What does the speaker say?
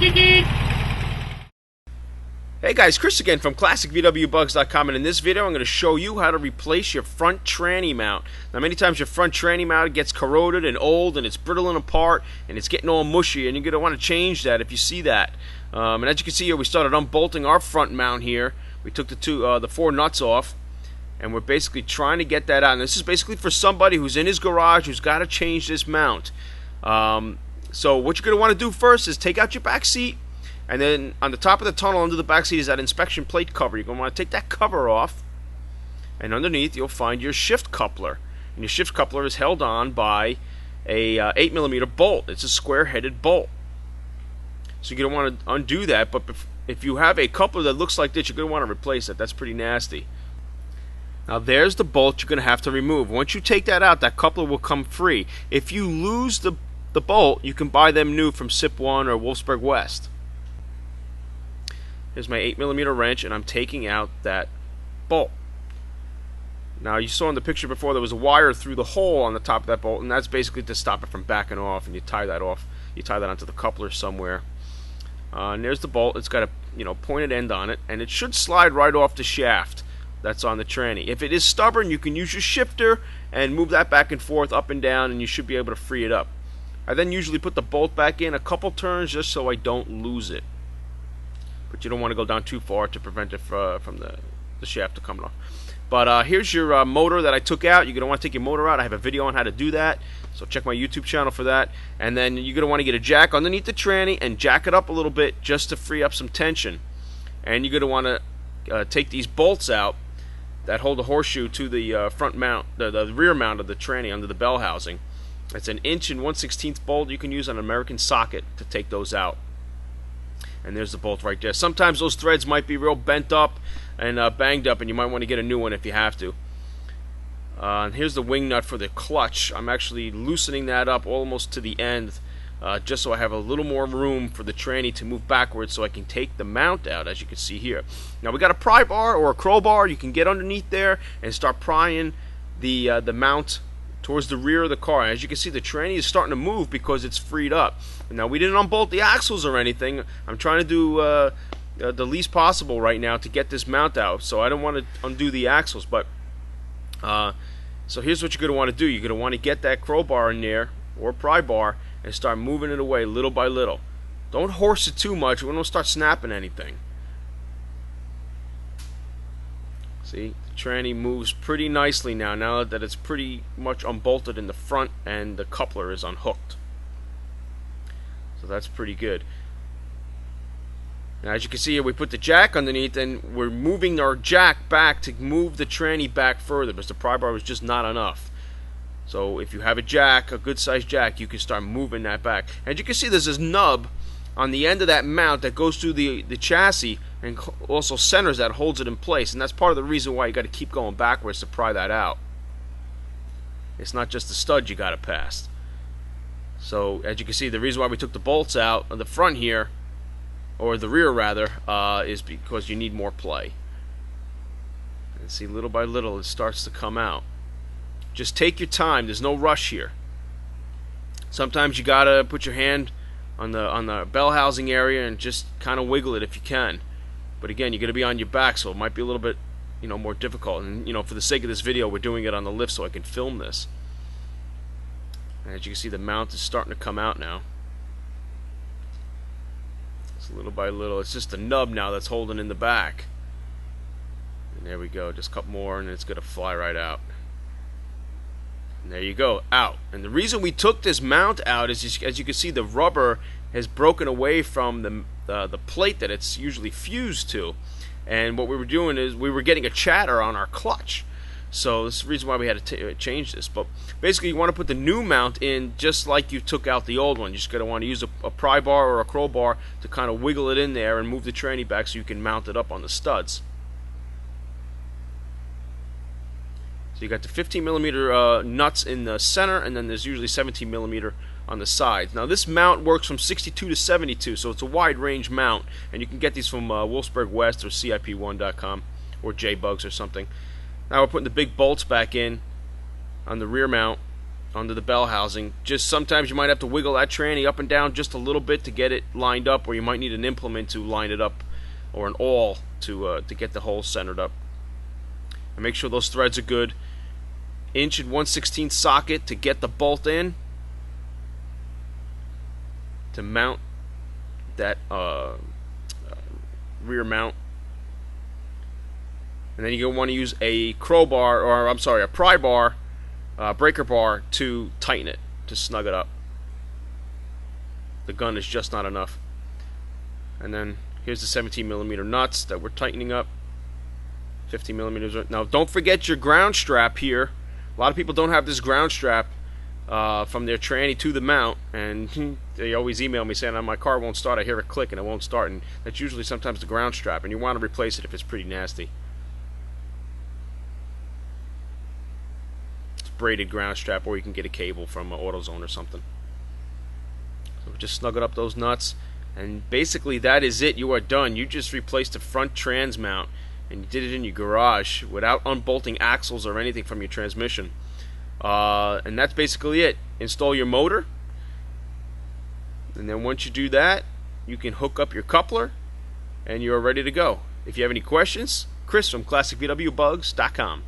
Hey guys, Chris again from ClassicVWBugs.com, and in this video I'm going to show you how to replace your front tranny mount. Now many times your front tranny mount gets corroded and old and it's brittling apart and it's getting all mushy, and you're going to want to change that if you see that. And as you can see here, we started unbolting our front mount here. We took the four nuts off and we're basically trying to get that out. And this is basically for somebody who's in his garage who's got to change this mount. So what you're going to want to do first is take out your back seat. And then on the top of the tunnel under the back seat is that inspection plate cover. You're going to want to take that cover off, and underneath you'll find your shift coupler. And your shift coupler is held on by a 8mm bolt. It's a square-headed bolt. So you're going to want to undo that, but if you have a coupler that looks like this, you're going to want to replace it. That's pretty nasty. Now there's the bolt you're going to have to remove. Once you take that out, that coupler will come free. If you lose the bolt, you can buy them new from SIP1 or Wolfsburg West. Here's my 8mm wrench, and I'm taking out that bolt. Now you saw in the picture before there was a wire through the hole on the top of that bolt, and that's basically to stop it from backing off, and you tie that off. You tie that onto the coupler somewhere. And there's the bolt. It's got a pointed end on it, and it should slide right off the shaft that's on the tranny. If it is stubborn, you can use your shifter and move that back and forth, up and down, and you should be able to free it up. I then usually put the bolt back in a couple turns just so I don't lose it. But you don't want to go down too far to prevent it from the shaft coming off. But here's your motor that I took out. You're going to want to take your motor out. I have a video on how to do that, so check my YouTube channel for that. And then you're going to want to get a jack underneath the tranny and jack it up a little bit just to free up some tension. And you're going to want to take these bolts out that hold the horseshoe to the front mount, the rear mount of the tranny under the bell housing. It's an 1 1/16 bolt. You can use an American socket to take those out. And there's the bolt right there. Sometimes those threads might be real bent up and banged up, and you might want to get a new one if you have to. And here's the wing nut for the clutch. I'm actually loosening that up almost to the end, just so I have a little more room for the tranny to move backwards so I can take the mount out, as you can see here. Now we got a pry bar or a crowbar. You can get underneath there and start prying the mount towards the rear of the car. As you can see, the tranny is starting to move because it's freed up. Now we didn't unbolt the axles or anything. I'm trying to do the least possible right now to get this mount out, so I don't want to undo the axles. But so here's what you're going to want to do. You're going to want to get that crowbar in there or pry bar and start moving it away little by little. Don't horse it too much. We don't start snapping anything. See, the tranny moves pretty nicely now that it's pretty much unbolted in the front and the coupler is unhooked. So that's pretty good. Now as you can see here, we put the jack underneath and we're moving our jack back to move the tranny back further because the pry bar was just not enough. So if you have a jack, a good sized jack, you can start moving that back. As you can see, there's this nub on the end of that mount that goes through the chassis and also centers that, holds it in place, and that's part of the reason why you got to keep going backwards to pry that out. It's not just the stud you got to pass. So as you can see, the reason why we took the bolts out on the front here, or the rear rather, is because you need more play. And see, little by little it starts to come out. Just take your time. There's no rush here. Sometimes you gotta put your hand on the bell housing area and just kind of wiggle it if you can. But again, you're going to be on your back, so it might be a little bit, more difficult. And for the sake of this video, we're doing it on the lift so I can film this. And as you can see, the mount is starting to come out now. It's little by little. It's just the nub now that's holding in the back. And there we go. Just a couple more, and it's going to fly right out. And there you go, out. And the reason we took this mount out is, as you can see, the rubber has broken away from the plate that it's usually fused to. And what we were doing is we were getting a chatter on our clutch. So this is the reason why we had to change this. But basically, you want to put the new mount in just like you took out the old one. You're just going to want to use a pry bar or a crowbar to kind of wiggle it in there and move the tranny back so you can mount it up on the studs. So you got the 15mm nuts in the center, and then there's usually 17mm on the sides. Now this mount works from 62 to 72, so it's a wide range mount, and you can get these from Wolfsburg West or CIP1.com or JBugs or something. Now we're putting the big bolts back in on the rear mount, under the bell housing. Just sometimes you might have to wiggle that tranny up and down just a little bit to get it lined up, or you might need an implement to line it up, or an awl to get the hole centered up. And make sure those threads are good. 1 1/16 socket to get the bolt in, to mount that rear mount. And then you're going to want to use a crowbar, or I'm sorry, a pry bar, breaker bar, to tighten it, to snug it up. The gun is just not enough. And then here's the 17mm nuts that we're tightening up. 50mm. Now don't forget your ground strap here. A lot of people don't have this ground strap from their tranny to the mount, and they always email me saying, my car won't start, I hear a click and it won't start, and that's usually sometimes the ground strap, and you want to replace it if it's pretty nasty. It's braided ground strap, or you can get a cable from AutoZone or something. So just snug it up those nuts, and basically that is it. You are done. You just replaced the front trans mount, and you did it in your garage without unbolting axles or anything from your transmission. And that's basically it. Install your motor, and then once you do that, you can hook up your coupler, and you're ready to go. If you have any questions, Chris from ClassicVWBugs.com.